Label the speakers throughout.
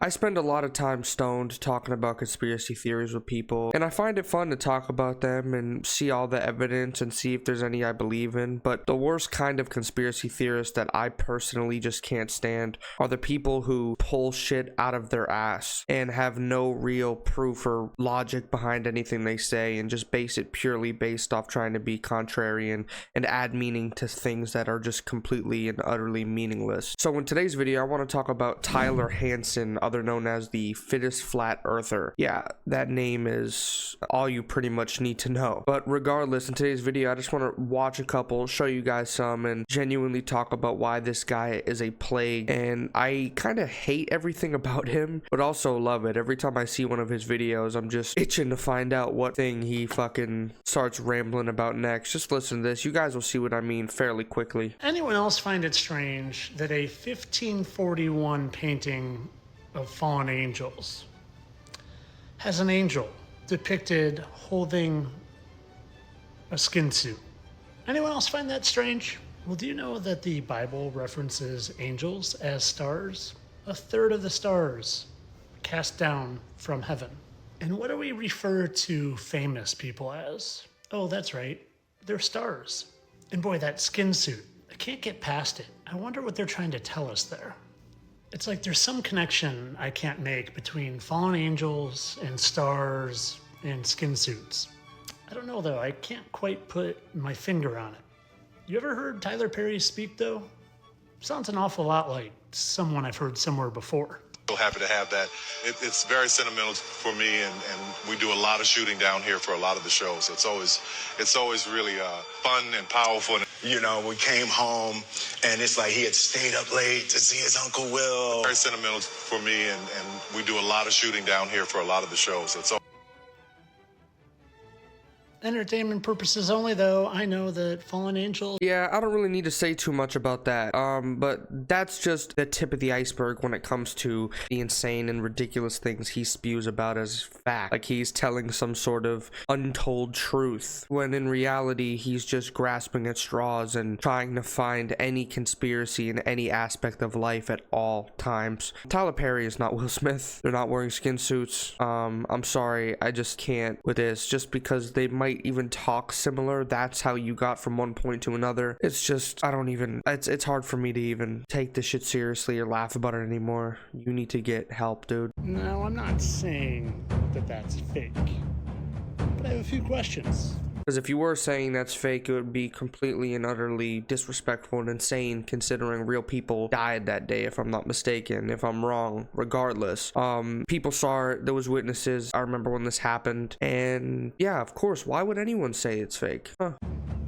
Speaker 1: I spend a lot of time stoned talking about conspiracy theories with people, and I find it fun to talk about them and see all the evidence and see if there's any I believe in. But the worst kind of conspiracy theorist that I personally just can't stand are the people who pull shit out of their ass and have no real proof or logic behind anything they say and just base it purely based off trying to be contrarian and add meaning to things that are just completely and utterly meaningless. So in today's video, I want to talk about Tyler Hansen, other known as the fittest flat earther. Yeah, that name is all you pretty much need to know. But regardless, in today's video, I just want to watch a couple, show you guys some, and genuinely talk about why this guy is a plague. And I kind of hate everything about him, but also love it. Every time I see one of his videos, I'm just itching to find out what thing he fucking starts rambling about next. Just listen to this. You guys will see what I mean fairly quickly.
Speaker 2: Anyone else find it strange that a 1541 painting of fallen angels has an angel depicted holding a skin suit? Anyone else find that strange? Well, do you know that the Bible references angels as stars? A third of the stars cast down from heaven. And what do we refer to famous people as? Oh, that's right, they're stars. And boy, that skin suit, I can't get past it. I wonder what they're trying to tell us there. It's like there's some connection I can't make between fallen angels and stars and skin suits. I don't know though, I can't quite put my finger on it. You ever heard Tyler Perry speak though? Sounds an awful lot like someone I've heard somewhere before.
Speaker 3: So happy to have that. It's very sentimental for me, and we do a lot of shooting down here for a lot of the shows. It's always really fun and powerful.
Speaker 4: You know, we came home and it's like he had stayed up late to see his Uncle Will.
Speaker 3: Very sentimental for me, and we do a lot of shooting down here for a lot of the shows.
Speaker 2: Entertainment purposes only, though. I know that fallen angels...
Speaker 1: Yeah, I don't really need to say too much about that. But that's just the tip of the iceberg when it comes to the insane and ridiculous things he spews about as fact. Like he's telling some sort of untold truth, when in reality, he's just grasping at straws and trying to find any conspiracy in any aspect of life at all times. Tyler Perry is not Will Smith. They're not wearing skin suits. I'm sorry, I just can't with this. Just because they might even talk similar, that's how you got from one point to another. It's just, I don't even, it's hard for me to even take this shit seriously or laugh about it anymore. You need to get help, dude.
Speaker 2: No, I'm not saying that that's fake, but I have a few questions.
Speaker 1: Because if you were saying that's fake, it would be completely and utterly disrespectful and insane, considering real people died that day, if I'm not mistaken. If I'm wrong, regardless. People saw it, there was witnesses. I remember when this happened, and yeah, of course, why would anyone say it's fake? Huh.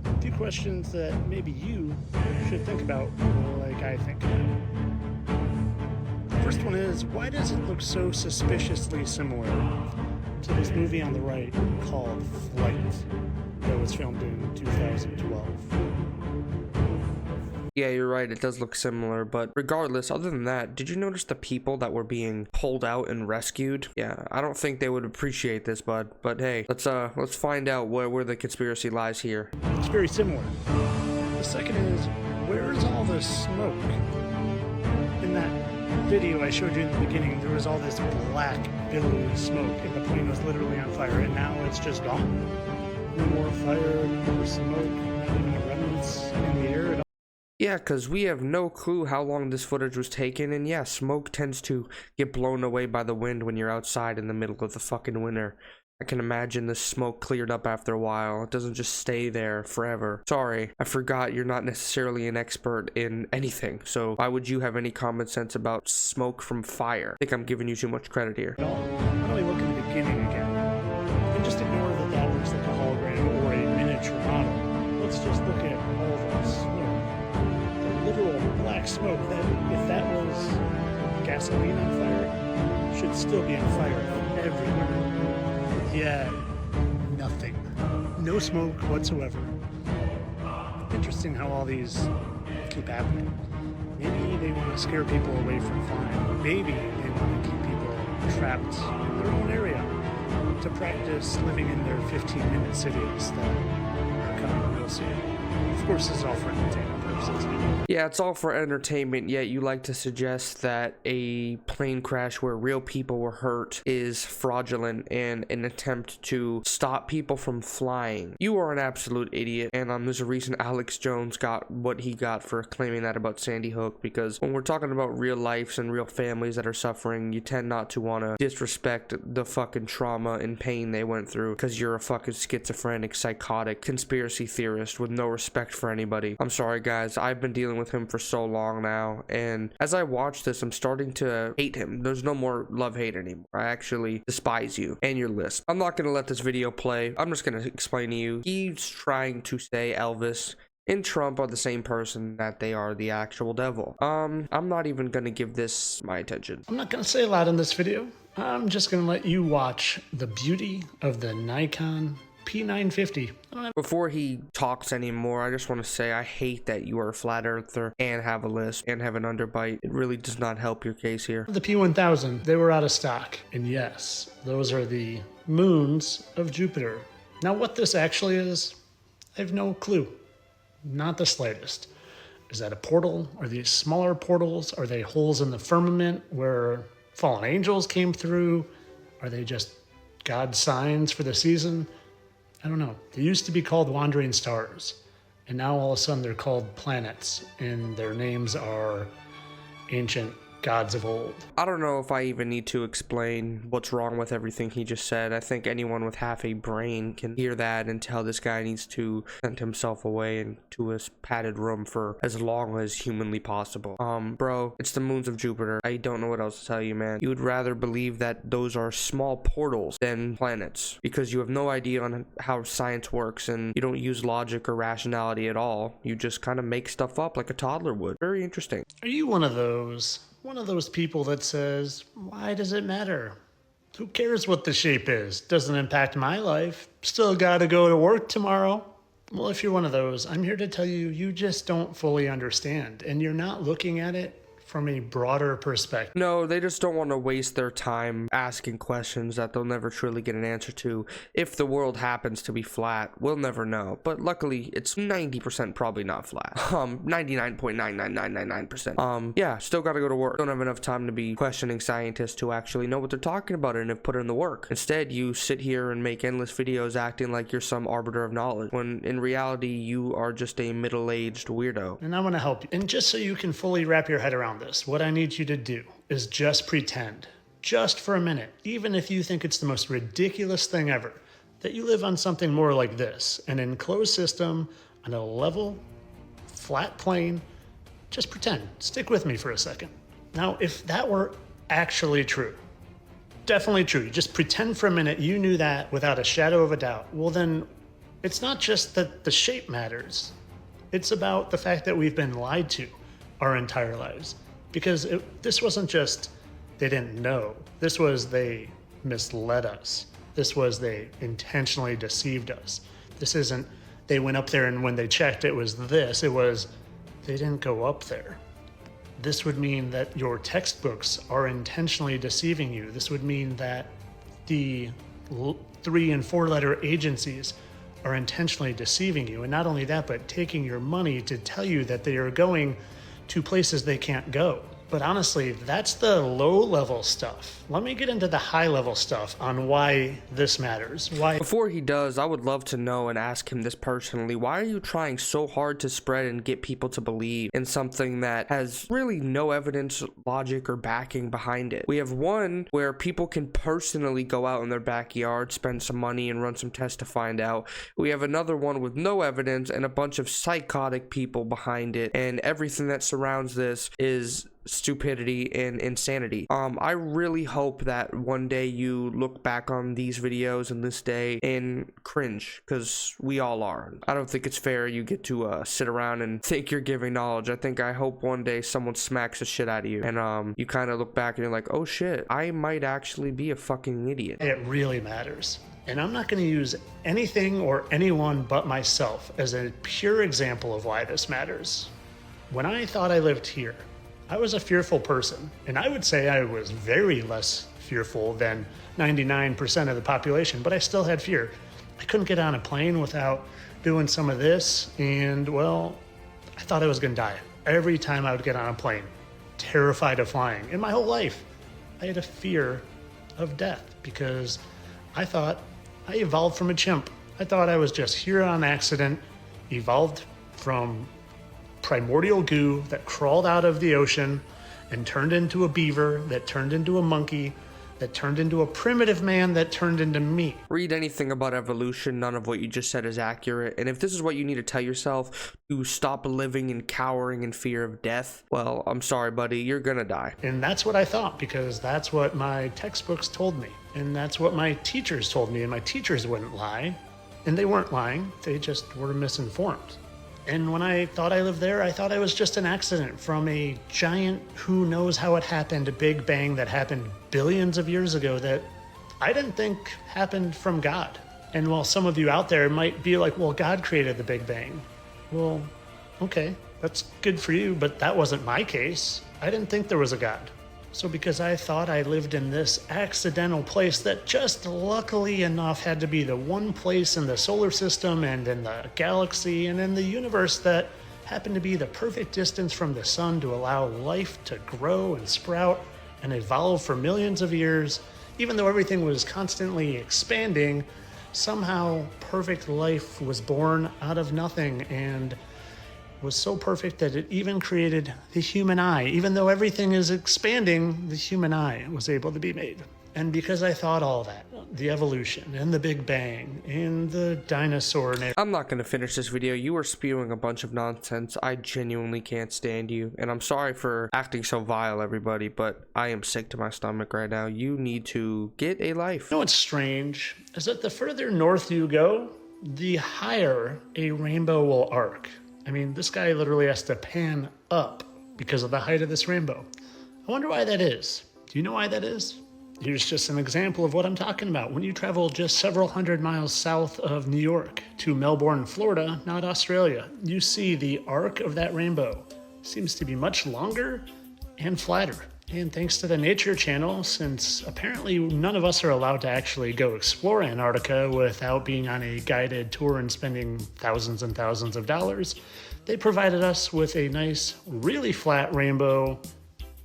Speaker 2: A few questions that maybe you should think about, like I think. The first one is, why does it look so suspiciously similar to this movie on the right called Flight, that was filmed in 2012?
Speaker 1: Yeah, you're right, it does look similar, but regardless, other than that, did you notice the people that were being pulled out and rescued? Yeah, I don't think they would appreciate this, bud, but hey, let's find out where the conspiracy lies here.
Speaker 2: It's very similar. The second is, where is all the smoke? In that video I showed you in the beginning, there was all this black billowing smoke and the plane was literally on fire, and now it's just gone. No more fire, no more smoke, not even a remnants in the air at all.
Speaker 1: Yeah, because we have no clue how long this footage was taken, and yeah, smoke tends to get blown away by the wind when you're outside in the middle of the fucking winter. I can imagine the smoke cleared up after a while. It doesn't just stay there forever. Sorry, I forgot you're not necessarily an expert in anything, so why would you have any common sense about smoke from fire? I think I'm giving you too much credit here.
Speaker 2: Why don't we look in the beginning again? And just ignore that that looks like a hologram or a miniature model. Let's just look at all the smoke. The literal black smoke, that if that was gasoline on fire, should still be on fire everywhere. Yeah, nothing. No smoke whatsoever. Interesting how all these keep happening. Maybe they want to scare people away from flying. Maybe they want to keep people trapped in their own area to practice living in their 15-minute cities that are coming real soon. Of course, this is all for entertainment purposes.
Speaker 1: Yeah, it's all for entertainment, yet you like to suggest that a plane crash where real people were hurt is fraudulent and an attempt to stop people from flying. You are an absolute idiot, and there's a reason Alex Jones got what he got for claiming that about Sandy Hook, because when we're talking about real lives and real families that are suffering, you tend not to want to disrespect the fucking trauma and pain they went through because you're a fucking schizophrenic, psychotic conspiracy theorist with no respect for anybody. I'm sorry, guys. I've been dealing with him for so long now, and as I watch this, I'm starting to hate him. There's no more love-hate anymore. I actually despise you and your list. I'm not gonna let this video play. I'm just gonna explain to you. He's trying to say Elvis and Trump are the same person, that they are the actual devil. I'm not even gonna give this my attention.
Speaker 2: I'm not gonna say a lot in this video. I'm just gonna let you watch the beauty of the Nikon P950.
Speaker 1: Before he talks anymore, I just want to say I hate that you are a flat earther and have a list and have an underbite. It really does not help your case here.
Speaker 2: The P1000, they were out of stock. And yes, those are the moons of Jupiter. Now what this actually is, I have no clue. Not the slightest. Is that a portal? Are these smaller portals? Are they holes in the firmament where fallen angels came through? Are they just God's signs for the season? I don't know. They used to be called wandering stars, and now all of a sudden they're called planets, and their names are ancient gods of old.
Speaker 1: I don't know if I even need to explain what's wrong with everything he just said. I think anyone with half a brain can hear that and tell this guy needs to send himself away into a padded room for as long as humanly possible. Bro, it's the moons of Jupiter. I don't know what else to tell you, man. You would rather believe that those are small portals than planets, because you have no idea on how science works and you don't use logic or rationality at all. You just kind of make stuff up like a toddler would. Very interesting.
Speaker 2: Are you one of those people that says, why does it matter? Who cares what the shape is? Doesn't impact my life. Still gotta go to work tomorrow. Well, if you're one of those, I'm here to tell you, you just don't fully understand, and you're not looking at it from a broader perspective.
Speaker 1: No, they just don't want to waste their time asking questions that they'll never truly get an answer to. If the world happens to be flat, we'll never know. But luckily, it's 90% probably not flat. 99.99999%. Yeah, still gotta go to work. Don't have enough time to be questioning scientists who actually know what they're talking about and have put in the work. Instead, you sit here and make endless videos acting like you're some arbiter of knowledge, when in reality, you are just a middle-aged weirdo.
Speaker 2: And I want to help you. And just so you can fully wrap your head around this, what I need you to do is just pretend, just for a minute, even if you think it's the most ridiculous thing ever, that you live on something more like this, an enclosed system on a level, flat plane. Just pretend. Stick with me for a second. Now, if that were actually true, definitely true, just pretend for a minute you knew that without a shadow of a doubt, well then, it's not just that the shape matters. It's about the fact that we've been lied to our entire lives. Because this wasn't just they didn't know. This was they misled us. This was they intentionally deceived us. This isn't they went up there and when they checked it was this. It was they didn't go up there. This would mean that your textbooks are intentionally deceiving you. This would mean that the 3 and 4 letter agencies are intentionally deceiving you. And not only that, but taking your money to tell you that they are going to places they can't go. But honestly, that's the low-level stuff. Let me get into the high-level stuff on why this matters. Why?
Speaker 1: Before he does, I would love to know and ask him this personally. Why are you trying so hard to spread and get people to believe in something that has really no evidence, logic, or backing behind it? We have one where people can personally go out in their backyard, spend some money, and run some tests to find out. We have another one with no evidence and a bunch of psychotic people behind it, and everything that surrounds this is stupidity and insanity. I really hope that one day you look back on these videos and this day and cringe, because we all are. I don't think it's fair you get to sit around and think you're giving knowledge. I hope one day someone smacks the shit out of you and you kind of look back and you're like, oh shit, I might actually be a fucking idiot.
Speaker 2: It really matters. And I'm not going to use anything or anyone but myself as a pure example of why this matters. When I thought I lived here, I was a fearful person, and I would say I was very less fearful than 99% of the population, but I still had fear. I couldn't get on a plane without doing some of this, and well, I thought I was gonna die. Every time I would get on a plane, terrified of flying. In my whole life, I had a fear of death because I thought I evolved from a chimp. I thought I was just here on accident, evolved from primordial goo that crawled out of the ocean and turned into a beaver, that turned into a monkey, that turned into a primitive man, that turned into me.
Speaker 1: Read anything about evolution, none of what you just said is accurate. And if this is what you need to tell yourself to stop living and cowering in fear of death, well, I'm sorry, buddy, you're gonna die.
Speaker 2: And that's what I thought, because that's what my textbooks told me. And that's what my teachers told me. And my teachers wouldn't lie. And they weren't lying, they just were misinformed. And when I thought I lived there, I thought I was just an accident from a giant, who knows how it happened, Big Bang that happened billions of years ago that I didn't think happened from God. And while some of you out there might be like, well, God created the Big Bang. Well, okay, that's good for you, but that wasn't my case. I didn't think there was a God. So because I thought I lived in this accidental place that just luckily enough had to be the one place in the solar system and in the galaxy and in the universe that happened to be the perfect distance from the sun to allow life to grow and sprout and evolve for millions of years, even though everything was constantly expanding, somehow perfect life was born out of nothing and was so perfect that it even created the human eye. Even though everything is expanding, the human eye was able to be made. And because I thought all that, the evolution and the Big Bang and the dinosaur and
Speaker 1: I'm not gonna finish this video. You are spewing a bunch of nonsense. I genuinely can't stand you. And I'm sorry for acting so vile, everybody, but I am sick to my stomach right now. You need to get a life.
Speaker 2: You know what's strange is that the further north you go, the higher a rainbow will arc. I mean, this guy literally has to pan up because of the height of this rainbow. I wonder why that is. Do you know why that is? Here's just an example of what I'm talking about. When you travel just several hundred miles south of New York to Melbourne, Florida, not Australia, you see the arc of that rainbow seems to be much longer and flatter. And thanks to the Nature Channel, since apparently none of us are allowed to actually go explore Antarctica without being on a guided tour and spending thousands and thousands of dollars, they provided us with a nice, really flat rainbow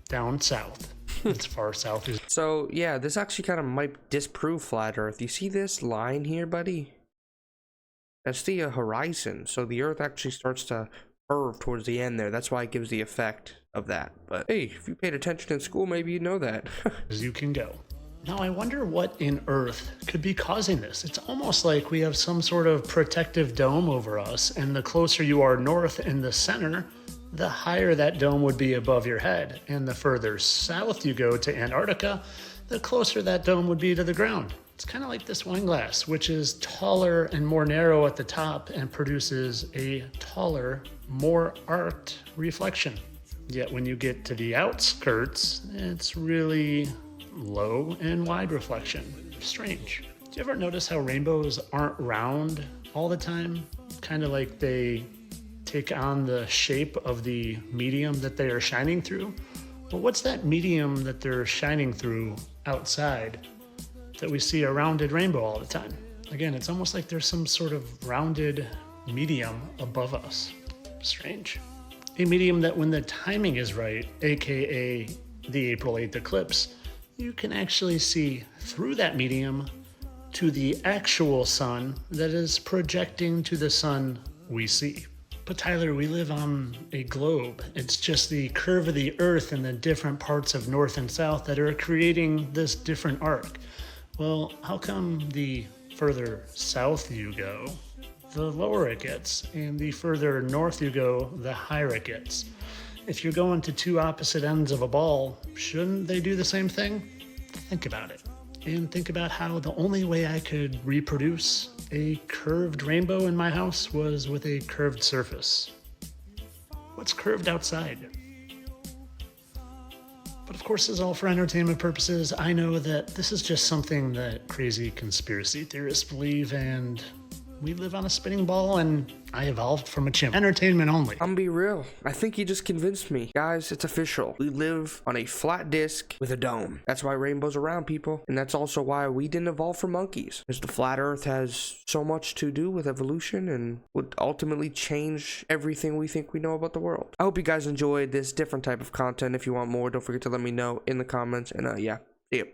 Speaker 2: down south. As far south as.
Speaker 1: So yeah, this actually kind of might disprove flat Earth. You see this line here, buddy? That's the horizon. So the Earth actually starts to curve towards the end there. That's why it gives the effect of that. But hey, if you paid attention in school, maybe you know that.
Speaker 2: As you can go. Now I wonder what in Earth could be causing this. It's almost like we have some sort of protective dome over us, and the closer you are north in the center, the higher that dome would be above your head. And the further south you go to Antarctica, the closer that dome would be to the ground. It's kind of like this wine glass, which is taller and more narrow at the top and produces a taller, more arced reflection. Yet when you get to the outskirts, it's really low and wide reflection. Strange. Do you ever notice how rainbows aren't round all the time? Kind of like they take on the shape of the medium that they are shining through. Well, what's that medium that they're shining through outside that we see a rounded rainbow all the time? Again, it's almost like there's some sort of rounded medium above us. Strange. A medium that when the timing is right, aka the April 8th eclipse, you can actually see through that medium to the actual sun that is projecting to the sun we see. But Tyler, we live on a globe. It's just the curve of the earth and the different parts of north and south that are creating this different arc. Well, how come the further south you go, the lower it gets, and the further north you go, the higher it gets? If you're going to two opposite ends of a ball, shouldn't they do the same thing? Think about it. And think about how the only way I could reproduce a curved rainbow in my house was with a curved surface. What's curved outside? But of course, this is all for entertainment purposes. I know that this is just something that crazy conspiracy theorists believe, and we live on a spinning ball and I evolved from a chimp. Entertainment only.
Speaker 1: I'm be real. I think you just convinced me. Guys, it's official. We live on a flat disc with a dome. That's why rainbows around, people. And that's also why we didn't evolve from monkeys. Because the flat earth has so much to do with evolution and would ultimately change everything we think we know about the world. I hope you guys enjoyed this different type of content. If you want more, don't forget to let me know in the comments. And yeah, see you.